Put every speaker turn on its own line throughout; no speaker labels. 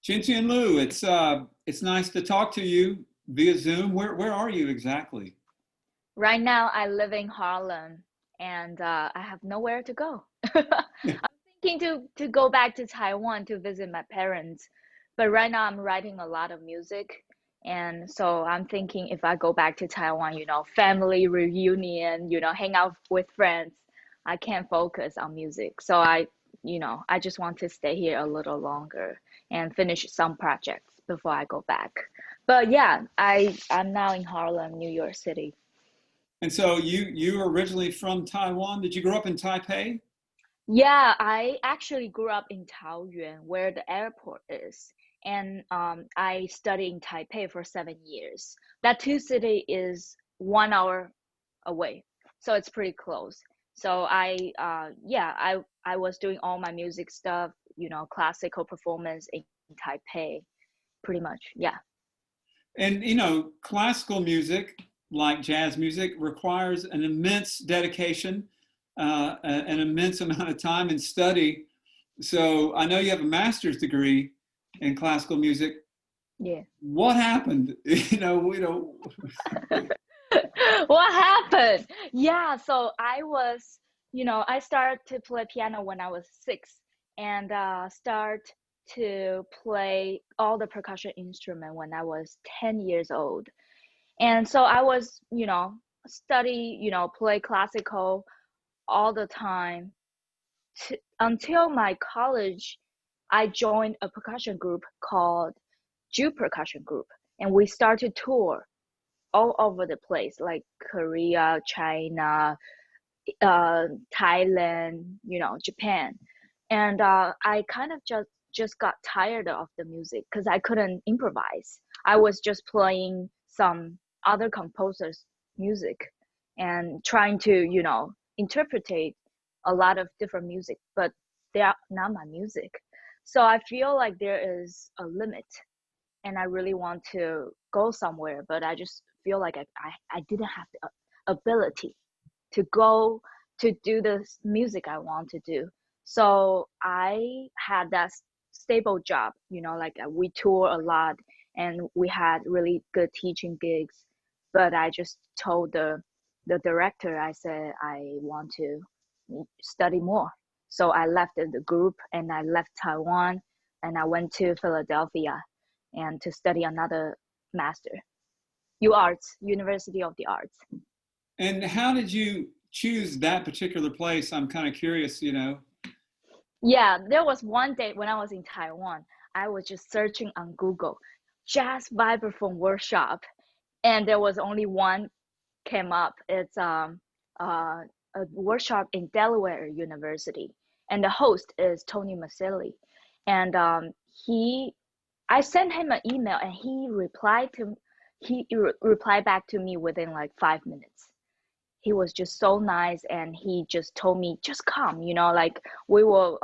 Chien Chien Lu, it's nice to talk to you via Zoom. Where are you exactly?
Right now, I live in Harlem and I have nowhere to go. I'm thinking to go back to Taiwan to visit my parents, but right now I'm writing a lot of music. And so I'm thinking if I go back to Taiwan, family reunion, hang out with friends, I can't focus on music. So I just want to stay here a little longer and finish some projects before I go back. But yeah, I'm now in Harlem, New York City.
And so you were originally from Taiwan. Did you grow up in Taipei?
Yeah, I actually grew up in Taoyuan, where the airport is, and I studied in Taipei for 7 years. That two city is 1 hour away, so it's pretty close. So yeah, I was doing all my music stuff, classical performance in Taipei, pretty much. Yeah.
And classical music, like jazz music, requires an immense dedication, an immense amount of time and study. So I know you have a master's degree in classical music.
Yeah.
What happened? We don't.
What happened? Yeah, so I started to play piano when I was 6 and start to play all the percussion instrument when I was 10 years old. And so I was, study, play classical all the time until my college. I joined a percussion group called Jew Percussion Group, and we started tour all over the place, like Korea, China, Thailand, Japan. And I kind of just got tired of the music because I couldn't improvise. I was just playing some other composers' music and trying to, interpretate a lot of different music, but they are not my music. So I feel like there is a limit and I really want to go somewhere, but I just feel like I didn't have the ability to go to do the music I want to do. So I had that stable job, like we tour a lot and we had really good teaching gigs. But I just told the director, I said I want to study more. So I left the group and I left Taiwan and I went to Philadelphia and to study another master, UArts, University of the Arts.
And how did you choose that particular place? I'm kind of curious.
Yeah, there was one day when I was in Taiwan, I was just searching on Google, jazz vibraphone workshop, and there was only one came up. It's a workshop in Delaware University, and the host is Tony Maselli, and he I sent him an email and he replied back to me within like 5 minutes. He was just so nice and he just told me just come, like we will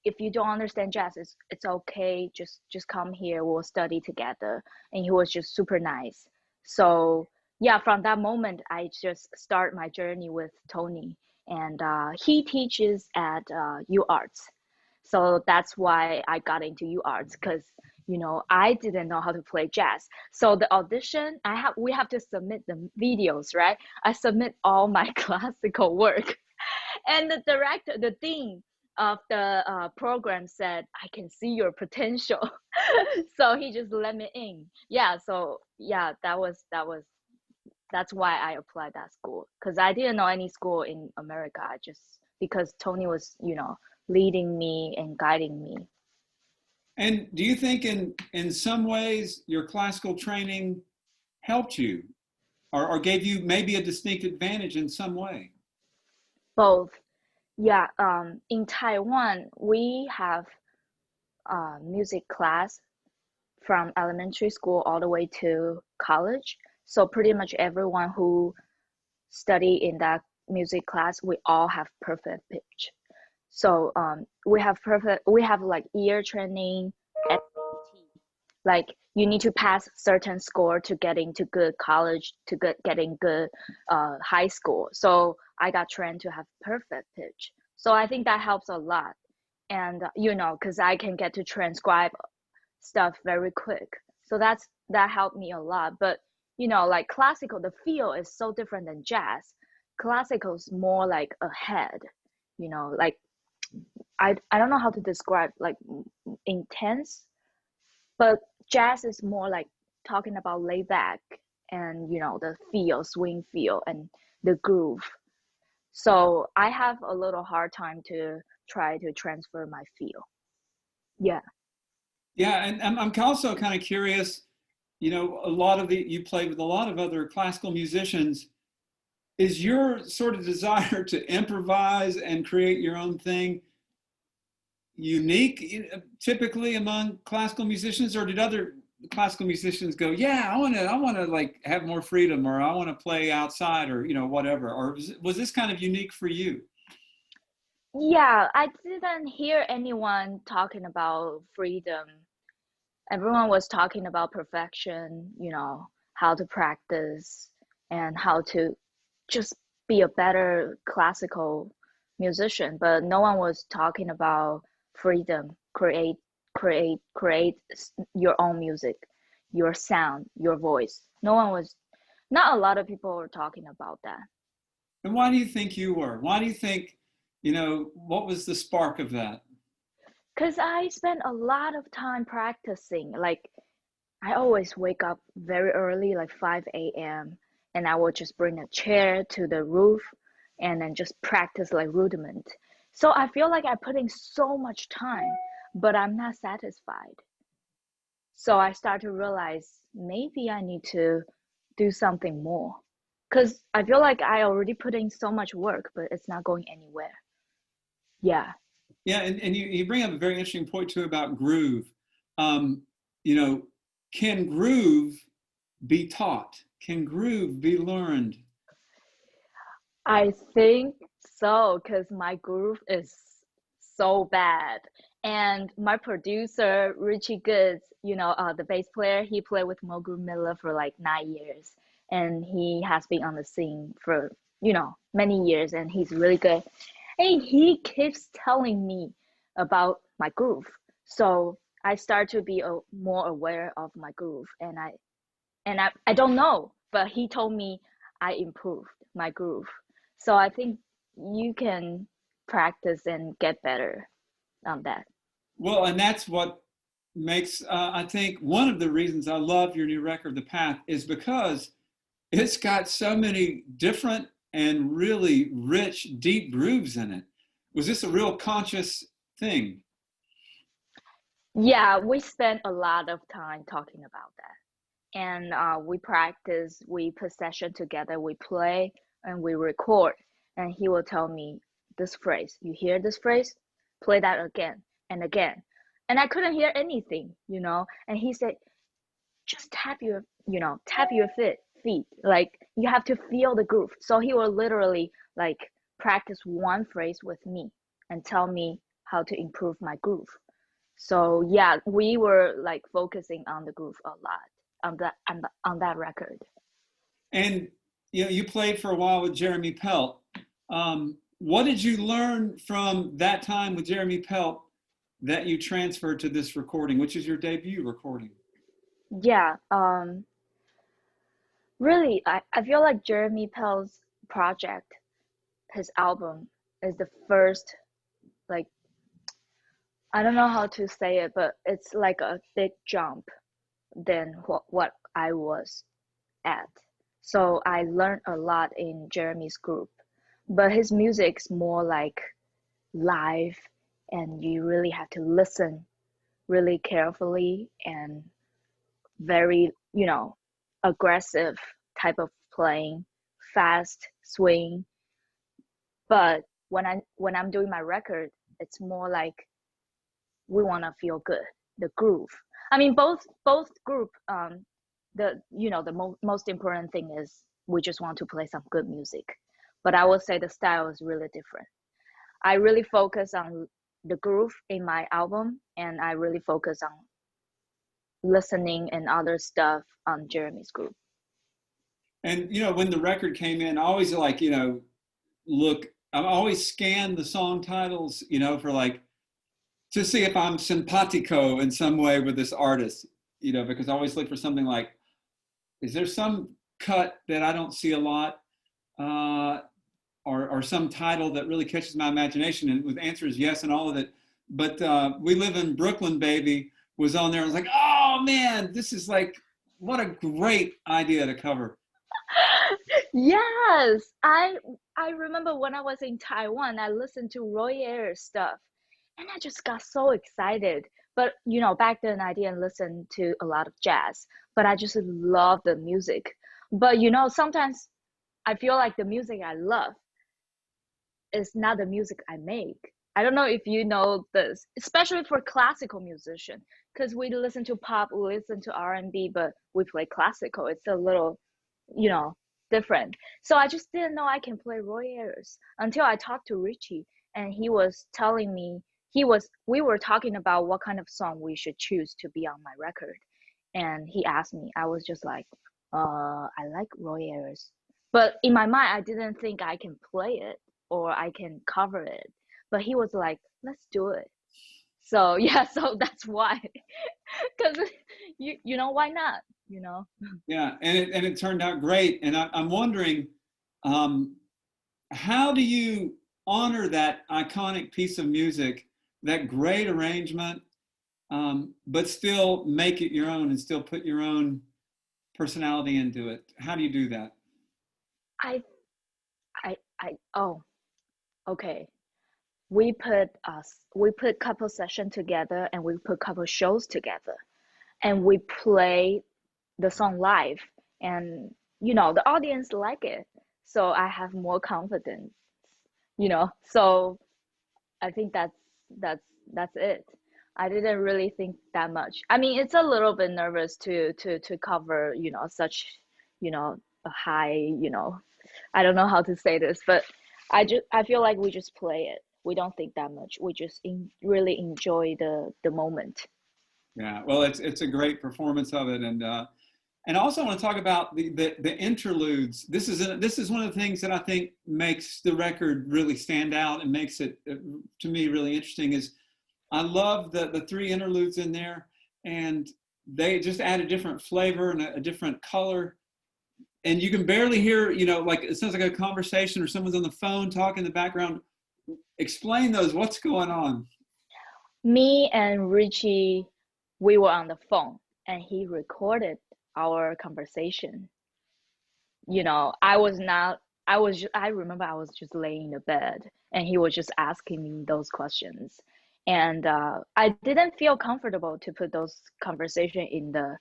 if you don't understand jazz, it's okay, just come here, we'll study together. And he was just super nice. So yeah, from that moment I just start my journey with Tony, and he teaches at UArts. So that's why I got into UArts, because I didn't know how to play jazz. So the audition, we have to submit the videos, right? I submit all my classical work, and the director, the dean of the program said, I can see your potential. So he just let me in. Yeah, so yeah, that's why I applied that school, because I didn't know any school in America. I just, because Tony was, leading me and guiding me.
And do you think in some ways your classical training helped you or gave you maybe a distinct advantage in some way?
Both. Yeah, in Taiwan, we have music class from elementary school all the way to college. So pretty much everyone who study in that music class, we all have perfect pitch. So we have like ear training, SAT. Like you need to pass certain score to get into good college, to getting good high school. So I got trained to have perfect pitch. So I think that helps a lot. And because I can get to transcribe stuff very quick. So that helped me a lot. But like classical, the feel is so different than jazz. Classical's more like ahead, like I don't know how to describe, like intense, but jazz is more like talking about laid back and the feel, swing feel, and the groove. So I have a little hard time to try to transfer my feel. Yeah.
Yeah, and I'm also kind of curious, a lot of you play with a lot of other classical musicians. Is your sort of desire to improvise and create your own thing unique typically among classical musicians, or did other classical musicians go, yeah, I want to like have more freedom, or I want to play outside, or whatever, or was this kind of unique for you?
Yeah, I didn't hear anyone talking about freedom. Everyone was talking about perfection, how to practice and how to just be a better classical musician, but no one was talking about freedom, create your own music, your sound, your voice. Not a lot of people were talking about that.
And why do you think you were? Why do you think, what was the spark of that?
Because I spent a lot of time practicing. Like, I always wake up very early, like 5 a.m., and I would just bring a chair to the roof and then just practice like rudiment. So I feel like I put in so much time, but I'm not satisfied. So I start to realize maybe I need to do something more. Because I feel like I already put in so much work, but it's not going anywhere. Yeah.
Yeah, and you bring up a very interesting point too about groove. Um, you know, can groove be taught? Can groove be learned?
I think so, because my groove is so bad. And my producer, Richie Goods, the bass player, he played with Mogu Miller for like 9 years. And he has been on the scene for, many years, and he's really good. And he keeps telling me about my groove. So I start to be more aware of my groove. And I don't know, but he told me I improved my groove. So I think you can practice and get better on that.
Well, and that's what makes, I think, one of the reasons I love your new record, The Path, is because it's got so many different and really rich, deep grooves in it. Was this a real conscious thing?
Yeah, we spent a lot of time talking about that. And we practice, we put session together, we play, and we record. And he will tell me this phrase. You hear this phrase? Play that again and again. And I couldn't hear anything. And he said, just tap your feet. Like you have to feel the groove. So he will literally like practice one phrase with me and tell me how to improve my groove. So yeah, we were like focusing on the groove a lot on that record.
And you played for a while with Jeremy Pelt. What did you learn from that time with Jeremy Pelt that you transferred to this recording, which is your debut recording?
Yeah, really, I feel like Jeremy Pell's project, his album, is the first, like, I don't know how to say it, but it's like a big jump than what I was at. So I learned a lot in Jeremy's group, but his music's more like live, and you really have to listen really carefully and very, aggressive type of playing, fast swing. But when I'm doing my record, it's more like we want to feel good, the groove. I mean, both group, the most important thing is we just want to play some good music. But I would say the style is really different. I really focus on the groove in my album, and I really focus on listening and other stuff on Jeremy's group.
And when the record came in, I always like, look, I always scan the song titles, for like to see if I'm simpatico in some way with this artist, you know, because I always look for something like, is there some cut that I don't see a lot, or some title that really catches my imagination? And with answer is yes and all of it. But We Live in Brooklyn, Baby was on there. I was like, oh man, this is like, what a great idea to cover.
Yes, I remember when I was in Taiwan, I listened to Roy Ayers stuff, and I just got so excited. But you know, back then I didn't listen to a lot of jazz, but I just love the music. But you know, sometimes I feel like the music I love is not the music I make. I don't know if you know this, especially for classical musician, because we listen to pop, we listen to R&B, but we play classical. It's a little, you know, different. So I just didn't know I can play Roy Ayers until I talked to Richie, and he was telling me we were talking about what kind of song we should choose to be on my record, and he asked me. I was just like, I like Roy Ayers, but in my mind I didn't think I can play it or I can cover it. But he was like, let's do it. So yeah, so that's why. Because you know, why not? You know?
Yeah, and it turned out great. And I'm wondering, um, how do you honor that iconic piece of music, that great arrangement, but still make it your own and still put your own personality into it? How do you do that?
I oh, okay. We put couple session together and we put couple shows together and we play the song live, and you know the audience like it, so I have more confidence, you know. So I think that's that's it. I didn't really think that much. I mean, it's a little bit nervous to cover, you know, such, you know, a high, you know, I don't know how to say this, but I feel like we just play it. We don't think that much. We just really enjoy the moment.
Yeah, well, it's a great performance of it, and also I want to talk about the interludes. This is one of the things that I think makes the record really stand out and makes it to me really interesting. Is I love the three interludes in there, and they just add a different flavor and a different color. And you can barely hear, you know, like it sounds like a conversation or someone's on the phone talking in the background. Explain those. What's going on?
Me and Richie, we were on the phone and he recorded our conversation. You know, I was not, I remember I was just laying in the bed and he was just asking me those questions. And I didn't feel comfortable to put those conversation in the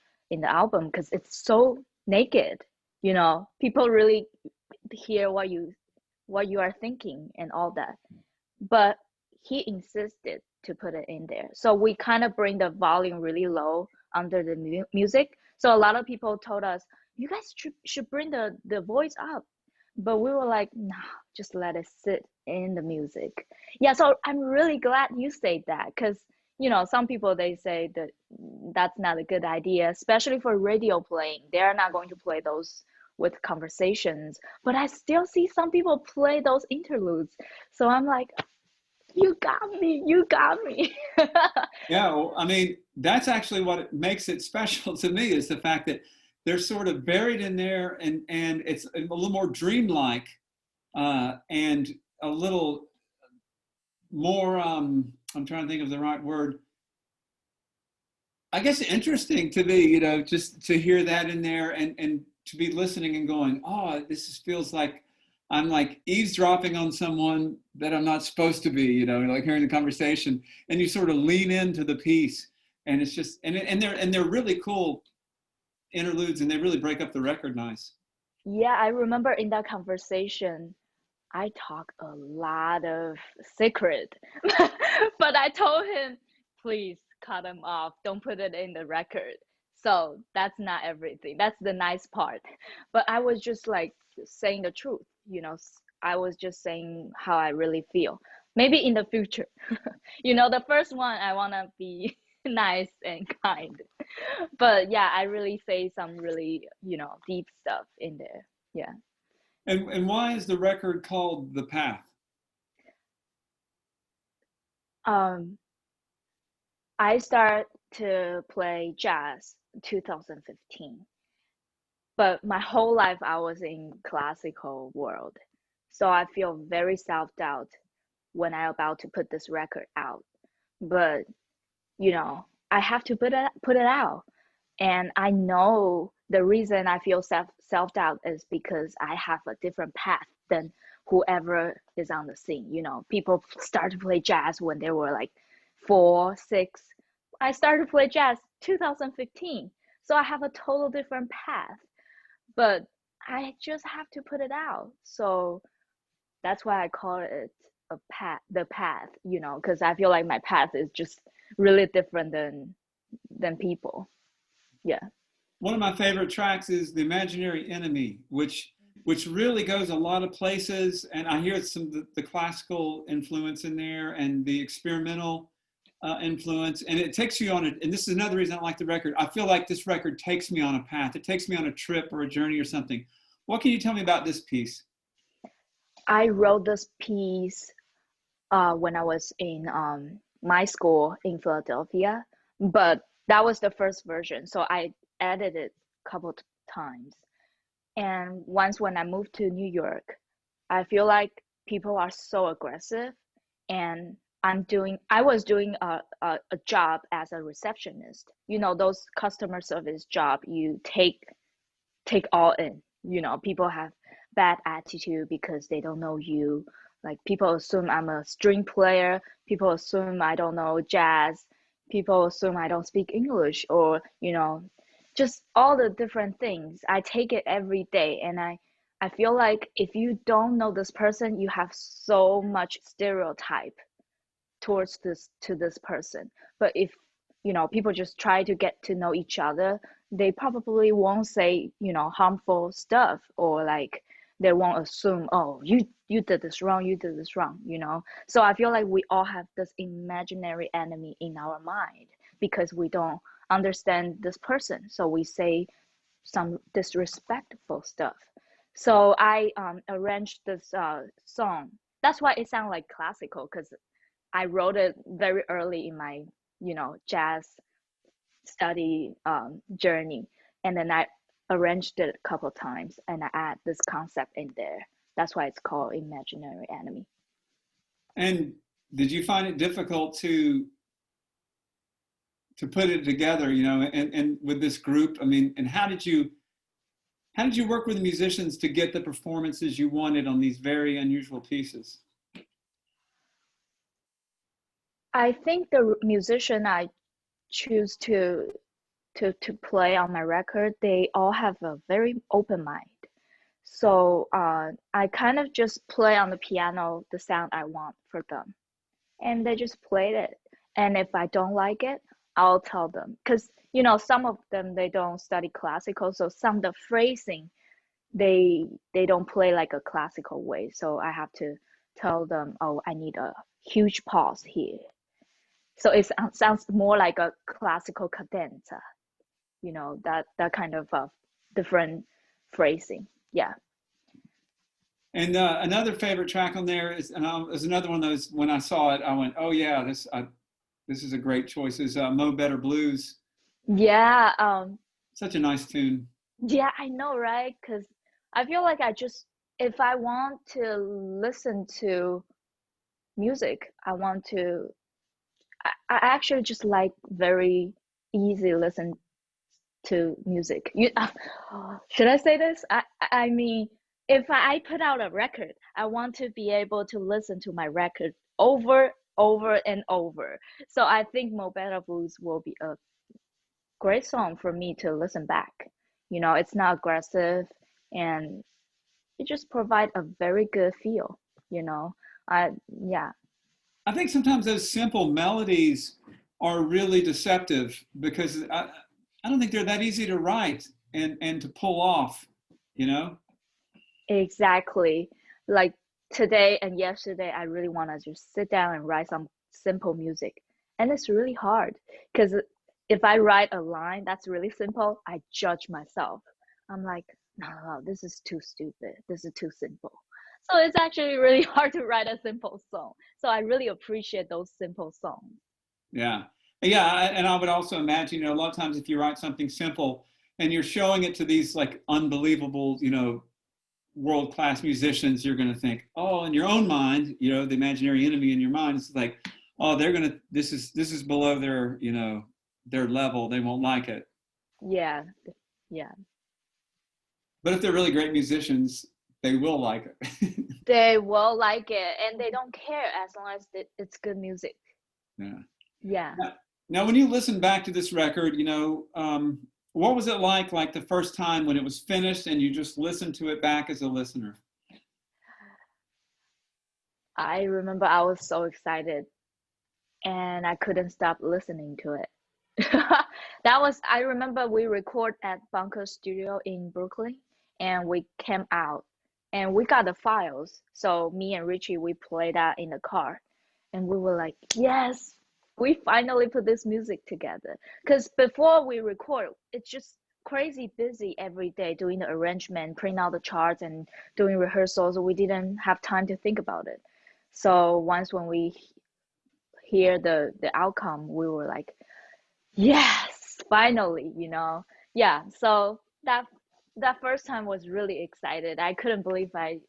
album because it's so naked. You know, people really hear what you are thinking and all that. But he insisted to put it in there. So we kind of bring the volume really low under the music. So a lot of people told us, you guys should bring the voice up. But we were like, nah, just let it sit in the music. Yeah, so I'm really glad you said that because, you know, some people they say that that's not a good idea, especially for radio playing. They're not going to play those with conversations. But I still see some people play those interludes. So I'm like, you got me. You got me.
Yeah, well, I mean, that's actually what makes it special to me is the fact that they're sort of buried in there, and it's a little more dreamlike, and a little more. I'm trying to think of the right word. I guess interesting to me, you know, just to hear that in there and to be listening and going, oh, feels like I'm like eavesdropping on someone that I'm not supposed to be, you know, like hearing the conversation, and you sort of lean into the piece, and it's just and they're really cool interludes, and they really break up the record nice.
Yeah, I remember in that conversation, I talk a lot of secret, but I told him, please cut them off. Don't put it in the record. So that's not everything. That's the nice part. But I was just like saying the truth, you know. I was just saying how I really feel. Maybe in the future, you know, the first one I wanna be nice and kind. But yeah, I really say some really, you know, deep stuff in there. Yeah.
And why is the record called The Path?
Um, I started to play jazz 2015, but my whole life I was in classical world. So I feel very self-doubt when I about to put this record out. But I have to put it out. And I know the reason I feel self-doubt is because I have a different path than whoever is on the scene. People start to play jazz when they were like 4, 6. I started to play jazz 2015. So I have a total different path, but I just have to put it out. So that's why I call it a path, the path, because I feel like my path is just really different than people. Yeah.
One of my favorite tracks is "The Imaginary Enemy," which really goes a lot of places, and I hear some the classical influence in there and the experimental influence, and it takes you on it. And this is another reason I like the record. I feel like this record takes me on a path. It takes me on a trip or a journey or something. What can you tell me about this piece?
I wrote this piece when I was in my school in Philadelphia, but that was the first version. So I edited it a couple times. And once when I moved to New York, I feel like people are so aggressive, and I was doing a job as a receptionist. Those customer service job you take all in. People have bad attitude because they don't know you. Like people assume I'm a string player. People assume I don't know jazz. People assume I don't speak English, or just all the different things. I take it every day, and I feel like if you don't know this person, you have so much stereotype towards this person. But if people just try to get to know each other, they probably won't say harmful stuff, or like they won't assume, oh, you did this wrong, you did this wrong. So I feel like we all have this imaginary enemy in our mind because we don't understand this person, so we say some disrespectful stuff. So I arranged this song. That's why it sounds like classical, because I wrote it very early in my, jazz study journey, and then I arranged it a couple times, and I add this concept in there. That's why it's called Imaginary Enemy.
And did you find it difficult to put it together, and with this group? I mean, and how did you work with the musicians to get the performances you wanted on these very unusual pieces?
I think the musician I choose to play on my record, they all have a very open mind. So I kind of just play on the piano the sound I want for them, and they just played it. And if I don't like it, I'll tell them, because some of them they don't study classical, so some of the phrasing they don't play like a classical way. So I have to tell them, oh, I need a huge pause here. So it sounds more like a classical cadenza, that kind of different phrasing. Yeah.
And another favorite track on there is another one of those. When I saw it, I went, "Oh yeah, this is a great choice." Is "Mo Better Blues"?
Yeah.
Such a nice tune.
Yeah, I know, right? Because I feel like if I want to listen to music, I actually just like very easy listen to music. Should I say this? I mean, if I put out a record, I want to be able to listen to my record over and over. So I think Mo Better Blues will be a great song for me to listen back. It's not aggressive, and it just provide a very good feel. You know, I yeah,
I think sometimes those simple melodies are really deceptive because I don't think they're that easy to write and to pull off, you know?
exactly. Like today and yesterday, I really want to just sit down and write some simple music, and it's really hard because if I write a line that's really simple, I judge myself. I'm like, no, no, no, this is too stupid. This is too simple. So it's actually really hard to write a simple song. So I really appreciate those simple songs.
Yeah. Yeah, and I would also imagine, a lot of times if you write something simple and you're showing it to these like unbelievable, world-class musicians, you're going to think, oh, in your own mind, the imaginary enemy in your mind is like, oh, this is below their, their level. They won't like it.
Yeah, yeah.
But if they're really great musicians, they will like it.
They will like it, and they don't care as long as it's good music.
Yeah.
Yeah.
Now, when you listen back to this record, what was it like the first time when it was finished and you just listened to it back as a listener?
I remember I was so excited and I couldn't stop listening to it. I remember we record at Bunker Studio in Brooklyn and we came out and we got the files. So me and Richie, we played that in the car and we were like, yes, we finally put this music together. Because before we record, it's just crazy busy every day doing the arrangement, printing out the charts and doing rehearsals. So we didn't have time to think about it. So once when we hear the outcome, we were like, yes, finally, Yeah, so that first time was really excited. I couldn't believe I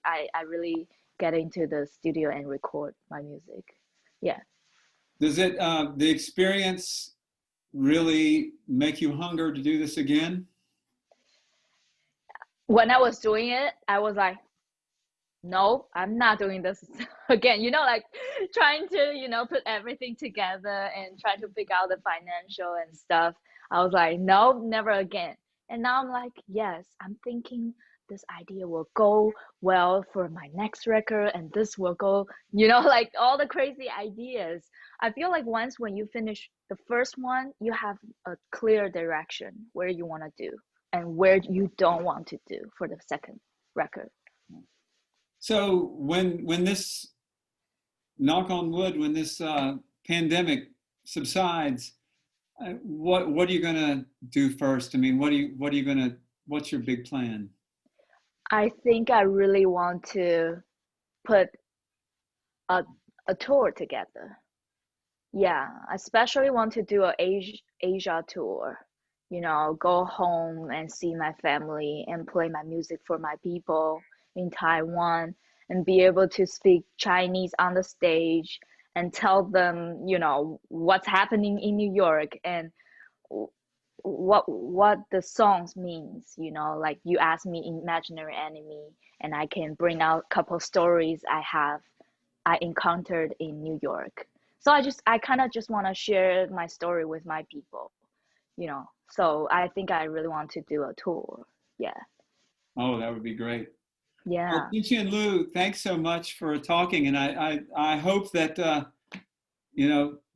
really get into the studio and record my music. Yeah.
Does the experience really make you hunger to do this again?
When I was doing it, I was like, no, I'm not doing this again. Like trying to, put everything together and trying to figure out the financial and stuff. I was like, no, never again. And now I'm like, yes, I'm thinking this idea will go well for my next record and this will go, like all the crazy ideas. I feel like once when you finish the first one, you have a clear direction where you want to do and where you don't want to do for the second record.
So when this, knock on wood, when this pandemic subsides, what are you gonna do first? I mean, what's your big plan?
I think I really want to put a, a tour together. Yeah, I especially want to do a Asia tour. Go home and see my family and play my music for my people in Taiwan and be able to speak Chinese on the stage and tell them, what's happening in New York and what the songs means. Like you asked me imaginary enemy and I can bring out a couple stories I encountered in New York. So I kind of just want to share my story with my people, so I think I really want to do a tour. Yeah.
Oh, that would be great. Well,
Yeah.
Chien Chien Lu, thanks so much for talking, and I hope that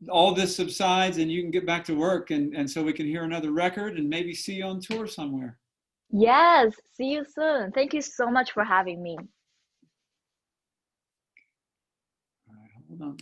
all this subsides and you can get back to work, and so we can hear another record and maybe see you on tour somewhere.
Yes, see you soon. Thank you so much for having me.
All right, hold on.